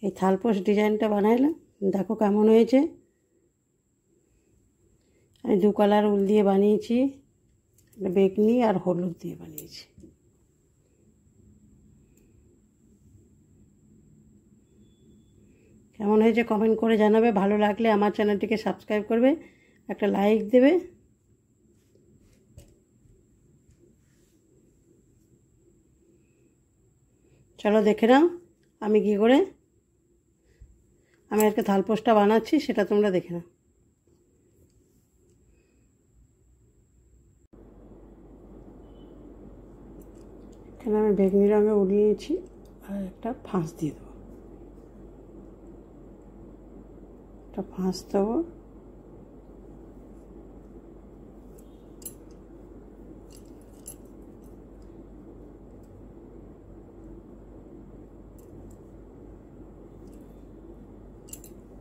এই থালপোস ডিজাইনটা বানাইলাম, দেখো কেমন হয়েছে। আমি 2 কালার উল দিয়ে বানিয়েছি, বেগনি আর হলুদ দিয়ে বানিয়েছি। কেমন হয়েছে কমেন্ট করে জানাবে। ভালো লাগলে আমার চ্যানেলটিকে সাবস্ক্রাইব করবে, একটা লাইক দেবে। চলো দেখে নাও আমি কী করে আমি আজকে থালপোসটা বানাচ্ছি, সেটা তোমরা দেখে নাও। এখানে আমি বেগনি রঙে উড়িয়েছি আর একটা ফাঁস দিয়ে দেবো, একটা ফাঁস দেবো।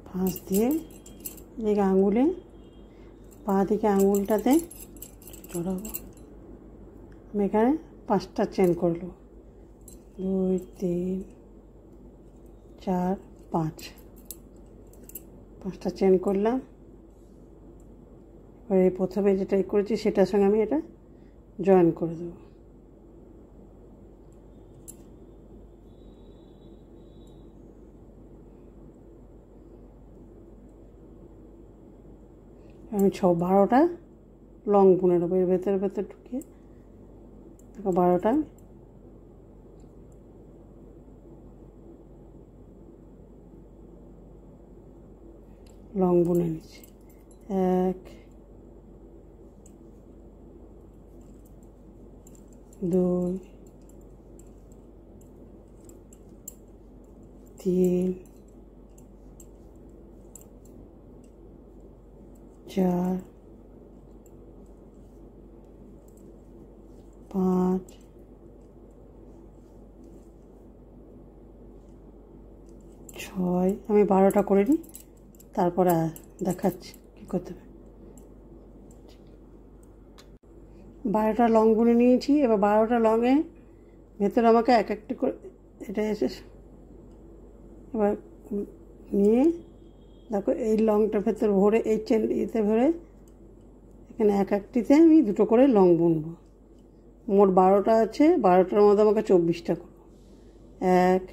ফাঁস দিয়ে এদিকে আঙুলে, পা দিকে আঙুলটাতে জড়াবো। আমি এখানে 5টা চেন করলো, 2 3 4 5টা চেন করলাম। এবার এই প্রথমে যেটা করেছি সেটার সঙ্গে আমি এটা জয়েন করে দেবো। আমি 12টা লং বুনে নেবো এর ভেতরে ঢুকিয়ে। দেখো 12টা লং বুনে নিচ্ছি। 1 2 3 4 5 6। আমি 12টা করে নিই, তারপরে দেখাচ্ছি কী করতে হবে। 12টা লং বুনে নিয়েছি। এবার 12টা লংয়ে ভেতরে আমাকে এক একটি করে এটা এসে এবার নিয়ে দেখো এই লংটার ভেতর ভরে এই চেন ইতে ভরে এখানে এক একটিতে আমি 2টো করে লং বুনবো। মোট 12টা আছে, 12টার মধ্যে আমাকে 24টা করবো। 1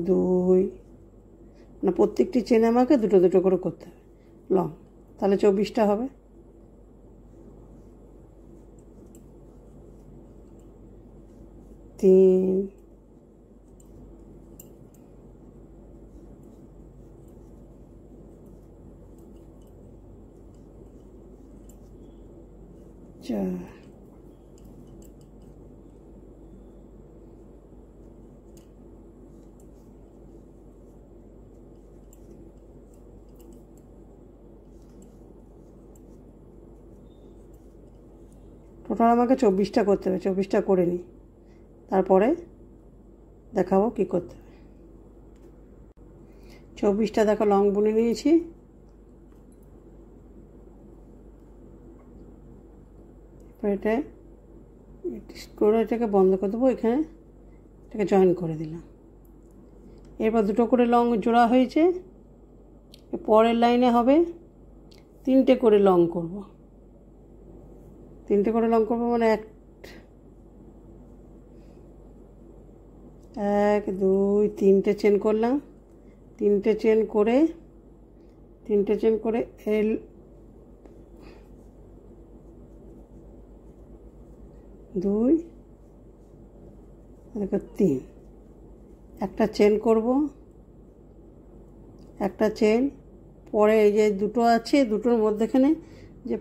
2 মানে প্রত্যেকটি চেনে আমাকে 2টো করে করতে হবে লং, তাহলে 24টা হবে। 3 4 টোটাল আমাকে 24টা করতে হবে। 24টা করে নিই, তারপরে দেখাবো কী করতে হবে। 24টা দেখো লং বুনে নিয়েছি। এটা করে এটাকে বন্ধ করে দেবো, এখানে এটাকে জয়েন করে দিলাম। এরপর 2টো করে লং জোড়া হয়েছে। পরের লাইনে হবে 3টে করে লং করব। 3টে করে লং করবো মানে 1 2 3টে চেন করলাম। 3টে চেন করে এল 2 দেখো 3 একটা চেন করব, একটা চেন। পরে এই যে 2টো আছে, 2টোর মধ্যেখানে যে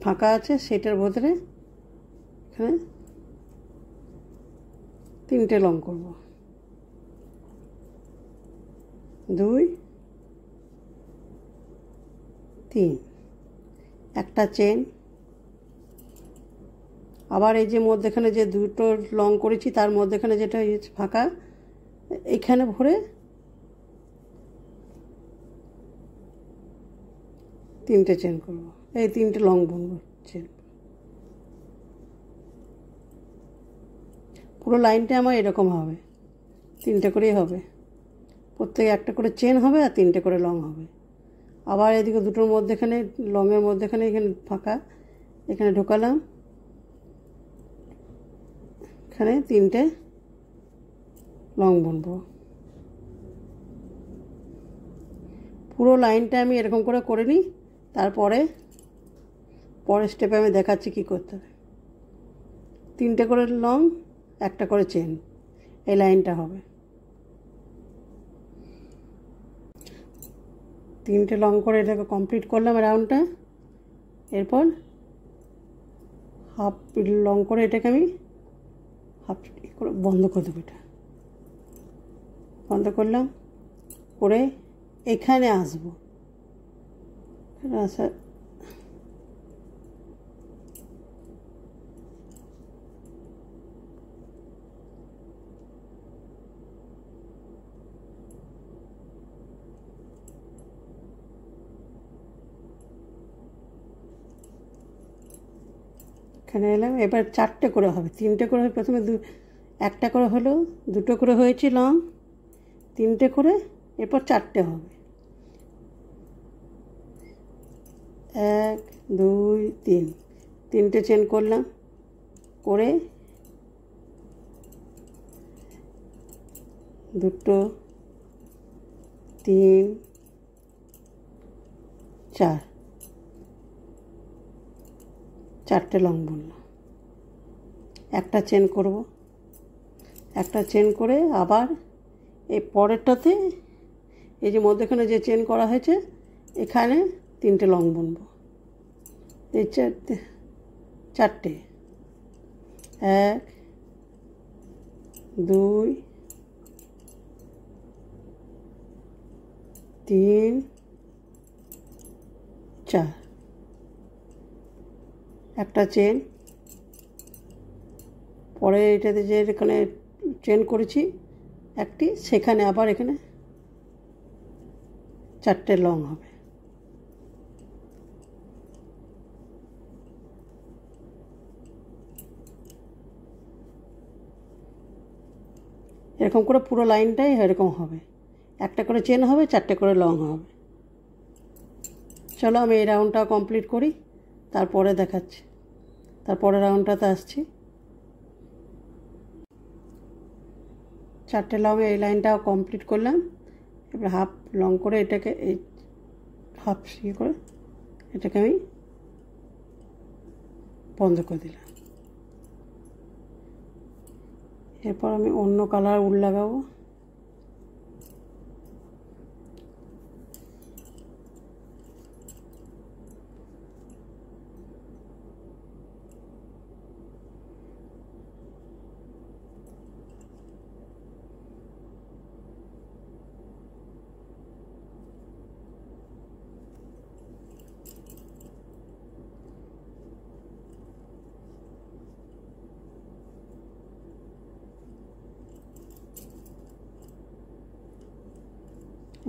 ফাঁকা আছে সেটার ভেতরে এখানে 3টে লং করব। 2 3 একটা চেন। আবার এই যে মধ্যেখানে যে 2টো লং করেছি তার মধ্যেখানে যেটা ফাঁকা এইখানে ভরে 3টে চেন করব। এই 3টে লং বুনবো চেন। পুরো লাইনটা আমার এরকম হবে, 3টে করেই হবে, প্রত্যেকে একটা করে চেন হবে আর 3টে করে লং হবে। আবার এদিকে দুটোর মধ্যেখানে লংয়ের মধ্যেখানে এখানে ফাঁকা, এখানে ঢোকালাম, এখানে 3টে লং বুনবো। পুরো লাইনটা আমি এরকম করে নিই, তারপরে পরের স্টেপে আমি দেখাচ্ছি কী করতে হবে। 3টে করে লং, একটা করে চেন, এই লাইনটা হবে। 3টে লং করে এটাকে কমপ্লিট করলাম রাউন্ডটা। এরপর হাফ লং করে এটাকে আমি হাফ করে বন্ধ করে দেবো। এটা বন্ধ করলাম, করে এখানে আসবো, আসা এখানে এলাম। এবার 4টে করে হবে, 3টে করে হবে। প্রথমে একটা করে হলো, 2টো করে হয়েছে লং, 3টে করে, এরপর 4টে হবে। 1 2 3, 3টে চেন করলাম, করে 2 3 4, 4টে লং বুনলাম। একটা চেন করব, একটা চেন করে আবার এই পরেরটাতে এই যে মধ্যেখানে যে চেন করা হয়েছে এখানে 3টে লং বুনবো। এই 4টে, 1 2 3 4, একটা চেন, পরে এটাতে যে এখানে চেন করেছি একটি, সেখানে আবার এখানে 4টে লং হবে। এরকম করে পুরো লাইনটাই এরকম হবে, একটা করে চেন হবে, 4টে করে লং হবে। চলো আমি এই রাউন্ডটা কমপ্লিট করি, তারপরে দেখাচ্ছি, তারপরে রাউন্ডটাতে আসছি। 4টে লং এই লাইনটাও কমপ্লিট করলাম। এবার হাফ লং করে এটাকে এই হাফ ইয়ে করে এটাকে আমি বন্ধ করে দিলাম। এরপর আমি অন্য কালার উল লাগাবো।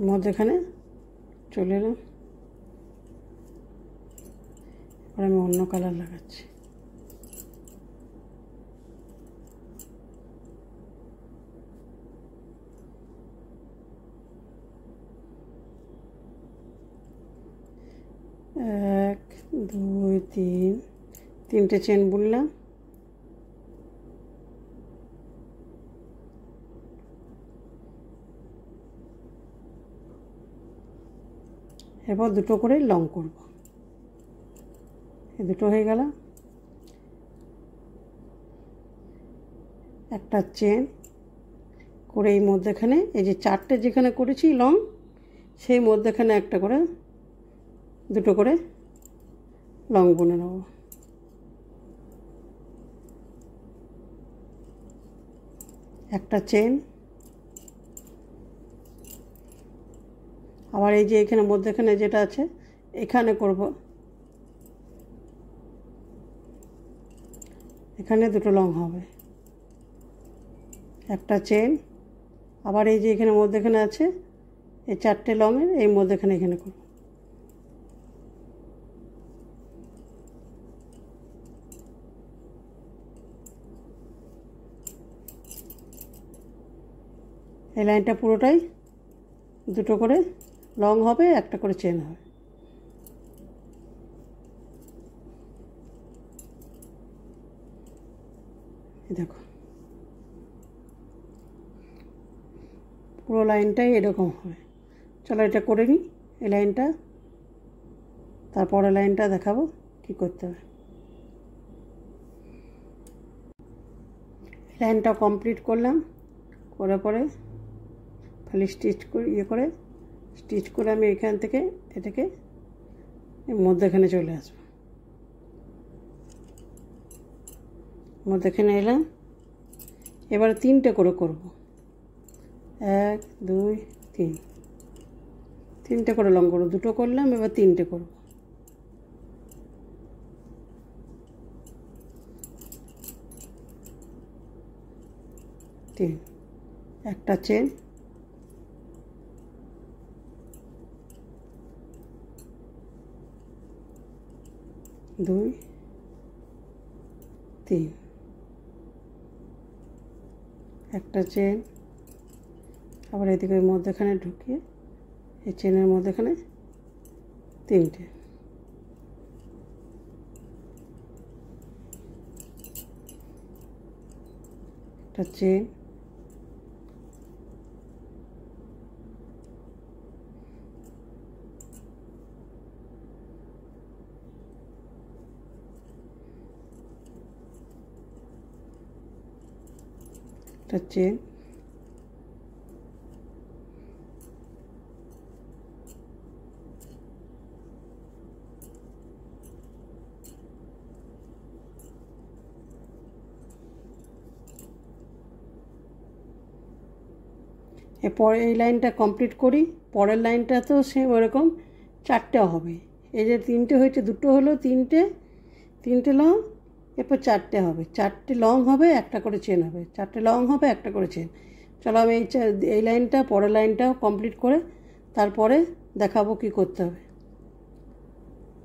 মধ্যেখানে চলে এলাম, এবার আমি অন্য কালার লাগাচ্ছি। এক দুই তিন, 3টে চেন বুনলাম, এরপর 2টো করে লং করব। এই 2টো হয়ে গেল। একটা চেন করে এই মধ্যেখানে এই যে 4টে যেখানে করেছি লং, সেই মধ্যেখানে একটা করে 2টো করে লং বুনে নেব। একটা চেন, আবার এই যে এখানে মধ্যেখানে যেটা আছে এখানে করব, এখানে 2টো লং হবে। একটা চেন, আবার এই যে এখানে মধ্যেখানে আছে এই 4টে লংয়ের এই মধ্যেখানে এখানে করব। এই লাইনটা পুরোটাই দুটো করে লং হবে, একটা করে চেন হবে। দেখো পুরো লাইনটাই এরকম হবে। চলো এটা করে নিই এই লাইনটা, তারপরে লাইনটা দেখাবো কি করতে হবে। লাইনটা কমপ্লিট করলাম, করে পরে খালি স্টিচ করে স্টিচ করে আমি এখান থেকে এটাকে মধ্যেখানে চলে আসবো। মধ্যেখানে এলাম, এবারে 3টে করে করব। 1 2 3, 3টে করে লং করব। 2টো করলাম, এবার 3টে করব। একটা চেন, 2 3, একটা চেন, আবার এদিকে মধ্যখানে ঢুকিয়ে এই চেনের মধ্যখানে 3টে, একটা চেন, একটা চেন, এরপর এই লাইনটা কমপ্লিট করি। পরের লাইনটা তো সেম ওরকম 4টে হবে। এই যে 3টে হয়েছে, 2টো হলো, 3টে লং, এরপর 4টে হবে। 4টে লং হবে, একটা করে চেন হবে। 4টে লং হবে, একটা করে চেন। চলো আমি এই লাইনটা পরের লাইনটাও কমপ্লিট করে তারপরে দেখাবো কি করতে হবে।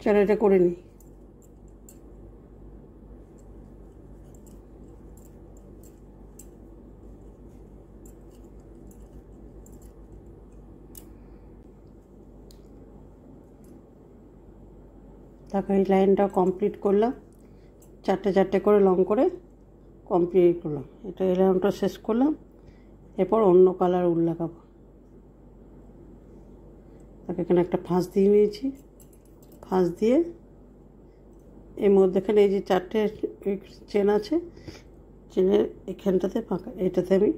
চলো এটা করে নিই। তারপর এই লাইনটা কমপ্লিট করলাম, 4টে করে লং করে কমপ্লিট করলাম। এটা এই লাইনটা শেষ করলাম। এরপর অন্য কালার উল লাগাবো। তাকে এখানে একটা ফাঁস দিয়ে নিয়েছি, ফাঁস দিয়ে এর মধ্যেখানে এই যে 4টে চেন আছে, চেনের এখানটাতে ফাঁকা, এটাতে আমি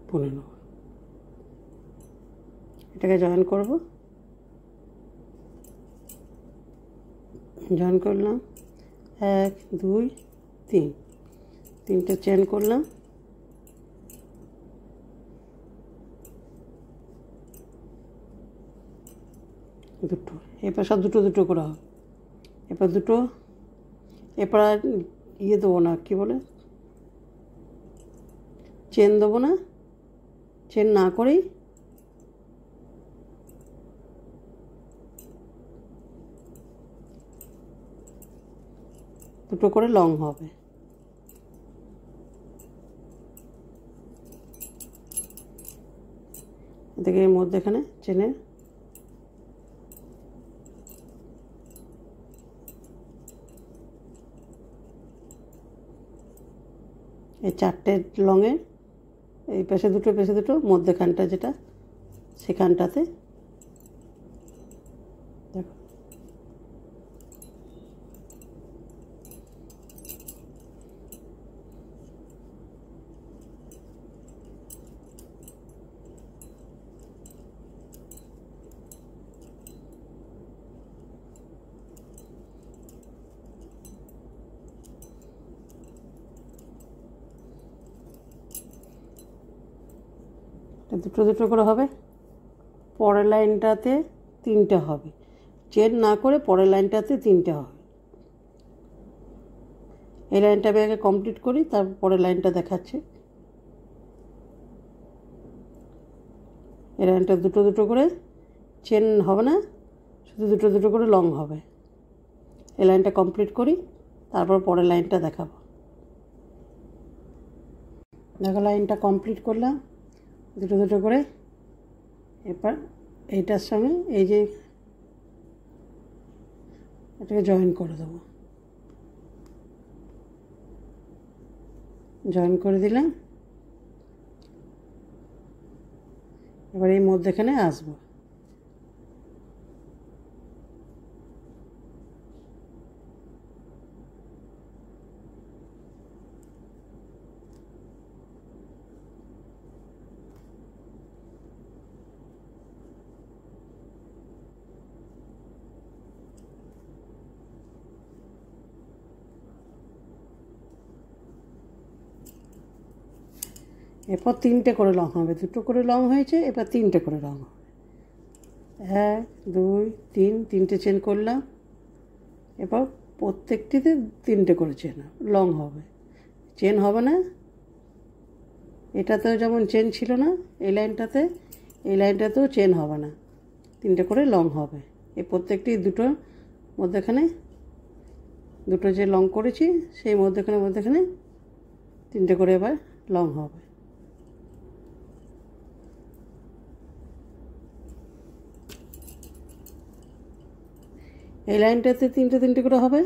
বুনে নেব। এটাকে জয়েন করব, জয়েন করলাম, 1 2 3, 3টে চেন করলাম, দুটো, এরপর সব দুটো করে হবে। এরপর দুটো, এরপর আর ইয়ে দেবো না, কী বলে, চেন দেবো না। চেন না করেই দুটো করে লং হবে। এদিকে এর মধ্যেখানে চেনের এই 4টে লংয়ে এই পাশে দুটো মধ্যখানটা যেটা সেখানটাতে দেখো দুটো করে হবে। পরের লাইনটাতে 3টে হবে, চেন না করে পরের লাইনটাতে 3টে হবে। এই লাইনটা আমি আগে কমপ্লিট করি, তারপর পরের লাইনটা দেখাচ্ছি। এই লাইনটা দুটো করে চেন হবে না, শুধু দুটো করে লং হবে। এই লাইনটা কমপ্লিট করি, তারপর পরের লাইনটা দেখাবো। দেখো লাইনটা কমপ্লিট করলাম, দুটো দুটো করে এবার এইটার সঙ্গে এই যে এটাকে জয়েন করে দেবো। জয়েন করে দিলাম। এবার এই মধ্যেখানে আসবো। এরপর তিনটে করে লং হবে, দুটো করে লং হয়েছে, এবার তিনটে করে লং হবে। 1 2 3, তিনটে চেন করলাম। এবার প্রত্যেকটিতে তিনটে করে চেন লং হবে, চেন হবে না। এটাতেও যেমন চেন ছিল না এই লাইনটাতে, এই লাইনটাতেও চেন হবে না, তিনটে করে লং হবে। এই প্রত্যেকটি দুটোর মধ্যেখানে দুটো যে লং করেছি সেই মধ্যেখানে তিনটে করে এবার লং হবে। এই লাইনটাতে তিনটে তিনটে করে হবে,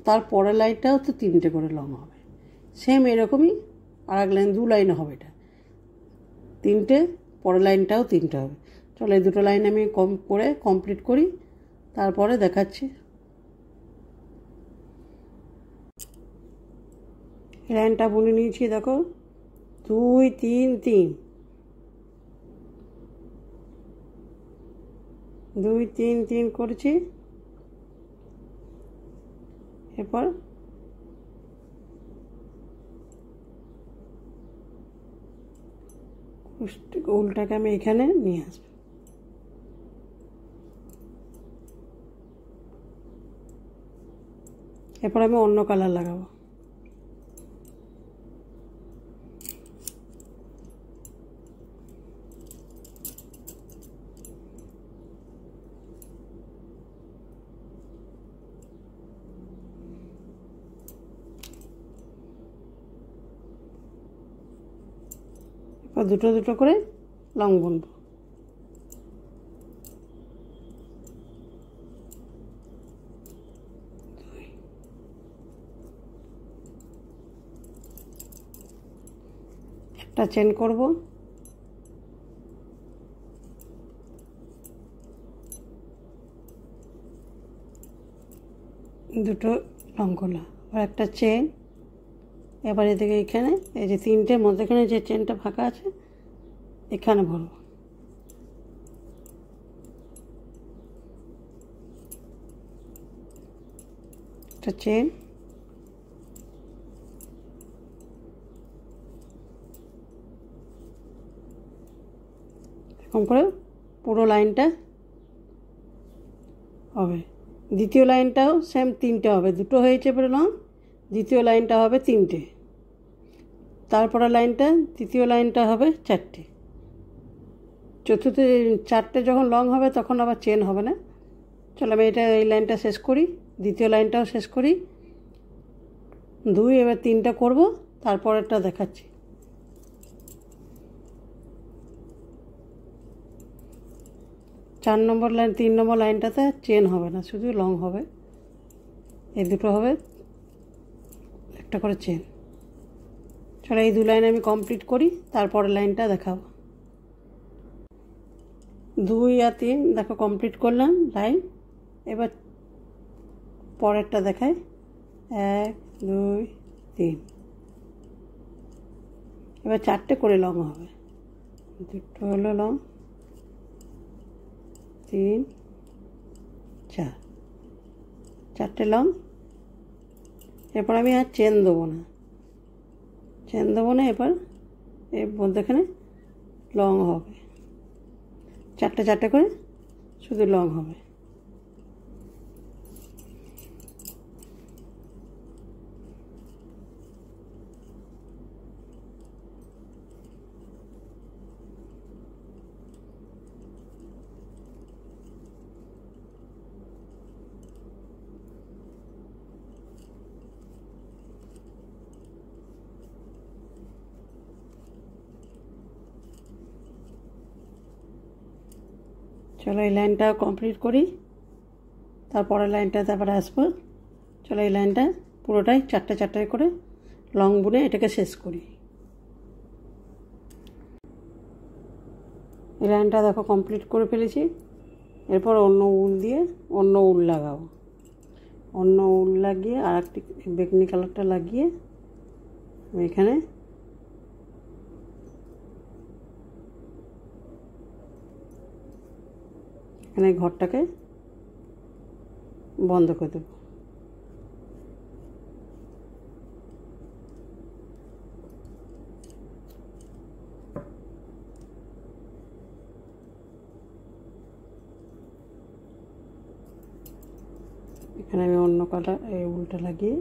তার পরের লাইনটাও তো তিনটে করে লং হবে। সেম এরকমই আর এক লাইন, দু লাইনে হবে এটা, তিনটে, পরের লাইনটাও তিনটে হবে। চলো এই দুটো লাইন আমি কমপ্লিট করি, তারপরে দেখাচ্ছি। এই লাইনটা বুনে নিয়েছি, দেখো 2 3 3, 2 3 3 করেছি। এরপর উলটাকে আমি এখানে নিয়ে আসবো। এরপর আমি অন্য কালার লাগাবো। এবার দুটো দুটো করে লং বুনবো। একটা চেন করব, দুটো লং করলাম, আর একটা চেন। এবার এদিকে এখানে এই যে তিনটের মধ্যেখানে যে চেনটা ফাঁকা আছে এখানে ভরব। একটা চেন, এরকম করে পুরো লাইনটা হবে। দ্বিতীয় লাইনটাও সেম তিনটে হবে, দুটো হয়েছে পরে লং, দ্বিতীয় লাইনটা হবে তিনটে, তারপরে লাইনটা তৃতীয় লাইনটা হবে চারটে, চতুর্থ চারটে যখন লং হবে তখন আবার চেন হবে না। চলো আমি এই লাইনটা শেষ করি, দ্বিতীয় লাইনটাও শেষ করি। 2, এবার 3টা করব, তারপরেরটা দেখাচ্ছি। চার নম্বর লাইন, 3 নম্বর লাইনটাতে চেন হবে না, শুধু লং হবে। এই দুটো হবে একটা করে চেন। চলো এই দু লাইন আমি কমপ্লিট করি, তারপরের লাইনটা দেখাবো। 2 আর 3 দেখো কমপ্লিট করলাম লাইন। এবার পরেরটা দেখাই, 1 2 3। এবার চারটে করে লং হবে, দুটো হলো লং, 3 4, চারটে লং। এরপর আমি আর চেন দেবো না, এবার এর মধ্যেখানে লং হবে, চারটে চারটে করে শুধু লং হবে। চলো এই লাইনটা কমপ্লিট করি, তারপরের লাইনটা তারপরে আসবো। চলো এই লাইনটা পুরোটাই চারটে চারটে করে লং বুনে এটাকে শেষ করি। এই লাইনটা দেখো কমপ্লিট করে ফেলেছি। এরপর অন্য উল দিয়ে অন্য উল লাগাবো। অন্য উল লাগিয়ে আর একটি বেগনি কালারটা লাগিয়ে এখানে ঘরটাকে বন্ধ করে দেবো। এখানে আমি অন্য কালার এই উলটা লাগিয়ে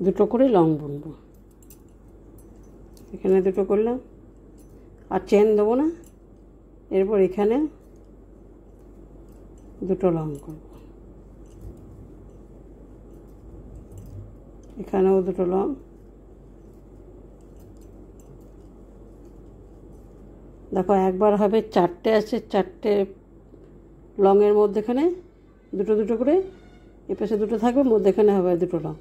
দুটো করে লং বুনবো। এখানে দুটো করলাম, আর চেন দেবো না। এরপর এখানে দুটো লং করব, এখানেও দুটো লং। দেখো একবার হবে চারটে আছে, চারটে লংয়ের মধ্যেখানে দুটো দুটো করে এপাশে দুটো থাকবে, মধ্যেখানে হবে দুটো লং।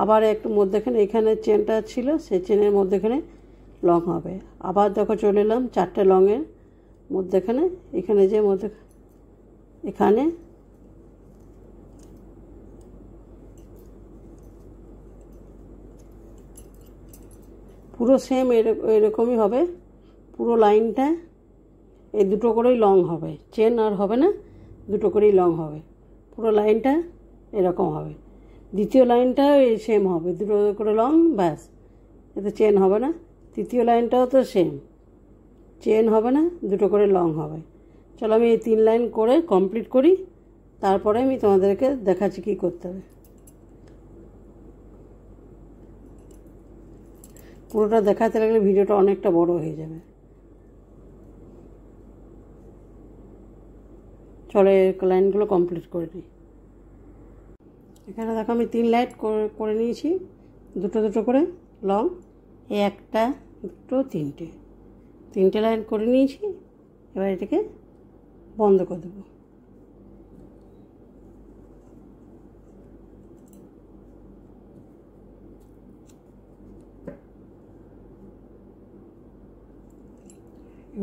আবার একটু মধ্যেখানে এখানে চেনটা ছিল সেই চেনের মধ্যেখানে লং হবে। আবার দেখো চলে এলাম চারটে লংয়ের মধ্যেখানে, এখানে যে মধ্যে এখানে পুরো সেম এরকমই হবে। পুরো লাইনটা এই দুটো করেই লং হবে, চেন আর হবে না, দুটো করেই লং হবে। পুরো লাইনটা এরকম হবে। দ্বিতীয় লাইনটাও এই সেম হবে, দুটো করে লং, ব্যাস, এতে চেন হবে না। তৃতীয় লাইনটাও তো সেম, চেন হবে না, দুটো করে লং হবে। চলো আমি এই 3 লাইন করে কমপ্লিট করি, তারপরে আমি তোমাদেরকে দেখাচ্ছি কী করতে হবে। পুরোটা দেখাতে লাগলে ভিডিওটা অনেকটা বড় হয়ে যাবে। চলো এই লাইনগুলো কমপ্লিট করে নিই। এখানে দেখো আমি 3 লাইন করে নিয়েছি, দুটো দুটো করে লং। এই একটা দুটো তিনটে লাইন করে নিয়েছি। এবার এটাকে বন্ধ করে দেবো।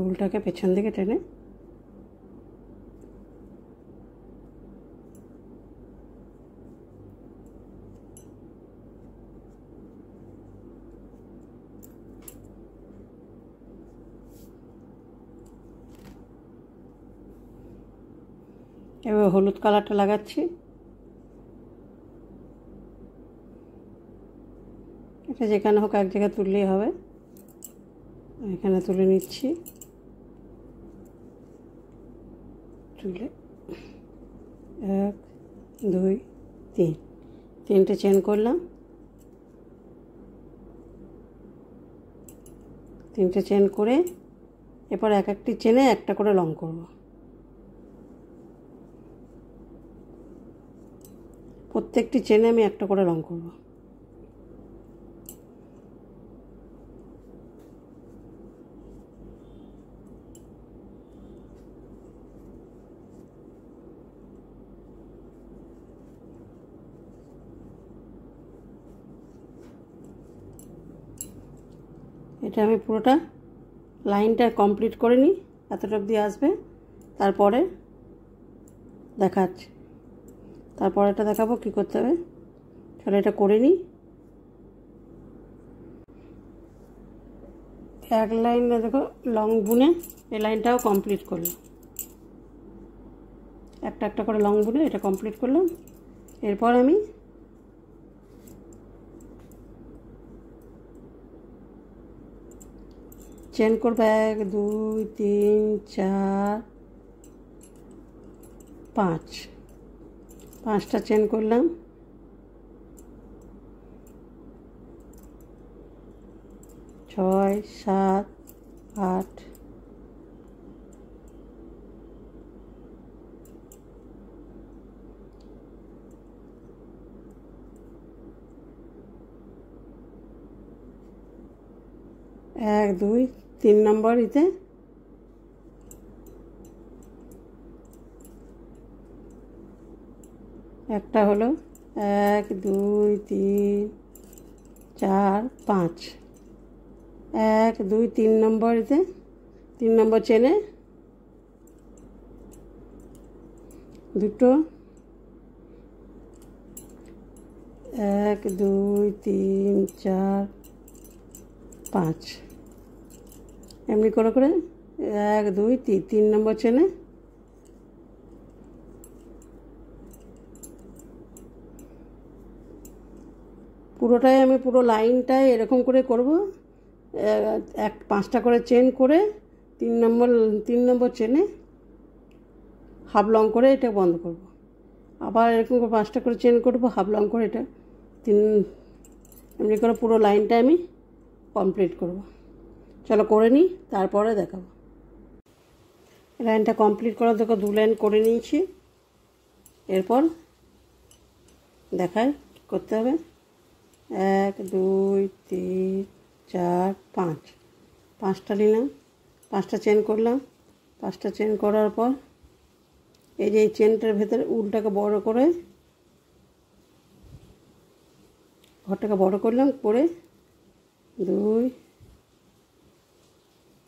উলটাকে পেছন দিকে টেনে এবার হলুদ কালারটা লাগাচ্ছি। এটা যেখানে হোক এক জায়গায় তুললেই হবে। এখানে তুলে নিচ্ছি, তুলে 1 2 3 তিনটে চেন করলাম। তিনটে চেন করে এরপর এক একটি চেনে একটা করে লং করব। প্রত্যেকটি চেনে আমি একটা করে লং করব। এটা আমি পুরোটা লাইনটা কমপ্লিট করে নিই, এতটা অবধি আসবে, তারপরে দেখাচ্ছি। তারপরে এটা দেখাবো কী করতে হবে। চলো এটা করে নিই। এক লাইনে দেখো লং বুনে এই লাইনটাও কমপ্লিট করলাম। একটা একটা করে লং বুনে এটা কমপ্লিট করলাম। এরপর আমি চেন করবো 1 2 3 4 5, 5টা চেন করলাম। 6 7 8 1 2 3 নম্বর ইতে একটা হলো 1 2 3 4 5 1 2 3 নম্বর ইতে 3 নম্বর চেনে দুটো 1 2 3 4 5 এমনি করে করে 1 2 3 নম্বর চেনে পুরোটাই আমি পুরো লাইনটাই এরকম করে করব। এক 5টা করে চেন করে 3 নম্বর চেনে হাফ লং করে এটা বন্ধ করব। আবার এরকম করে 5টা করে চেন করব হাফ লং করে এটা এমনি করে পুরো লাইনটা আমি কমপ্লিট করব। চলো করে নিই, তারপরে দেখাবো। লাইনটা কমপ্লিট করার দেখো 2 লাইন করে নিয়েছি। এরপর দেখাই করতে হবে। 1 2 3 4 5 5টা নিলাম, 5টা চেন করলাম। 5টা চেন করার পর এই যে এই চেনটার ভেতরে উলটাকে বড় করে ঘরটাকে বড় করলাম, করে 2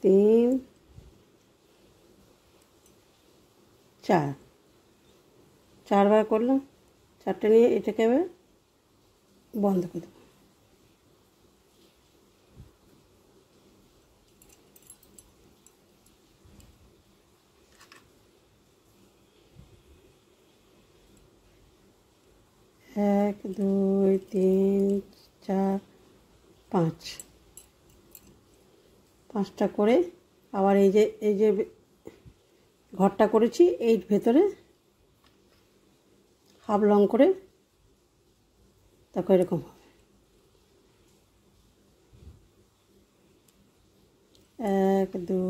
3 4 4বার করলাম। 4টে নিয়ে এটাকে এবার বন্ধ করে দেবো। এক 2 3 4 5 5টা করে আবার এই যে ঘরটা করেছি এই ভেতরে হাফ লং করে তারপর এরকম হবে। 1 2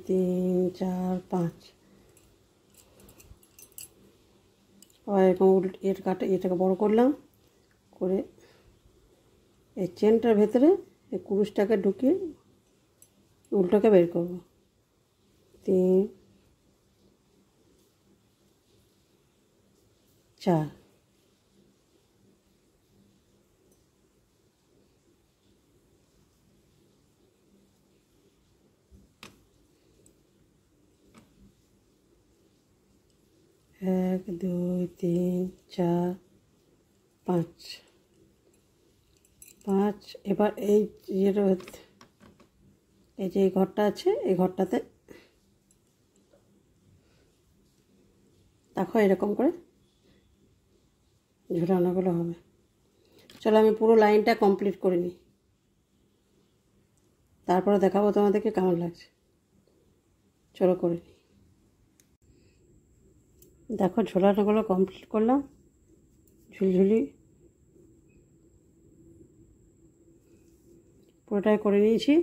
3 4 5 আবার এরকম এটাকে বড় করলাম, করে এই চেনটার ভেতরে এই কুরুশটাকে ঢুকিয়ে উলটাকে বের করব। 3 4 1 2 3 4 5 5 এবার এই যে ঘরটা আছে এই ঘরটাতে দেখো এরকম করে ঝুলানোগুলো হবে। চলো আমি পুরো লাইনটা কমপ্লিট করে নিই, তারপরে দেখাবো তোমাদেরকে কেমন লাগছে। চলো করে নিই। দেখো ঝোলানোগুলো কমপ্লিট করলাম, ঝুলঝুলি পুরোটাই করে নিয়েছি।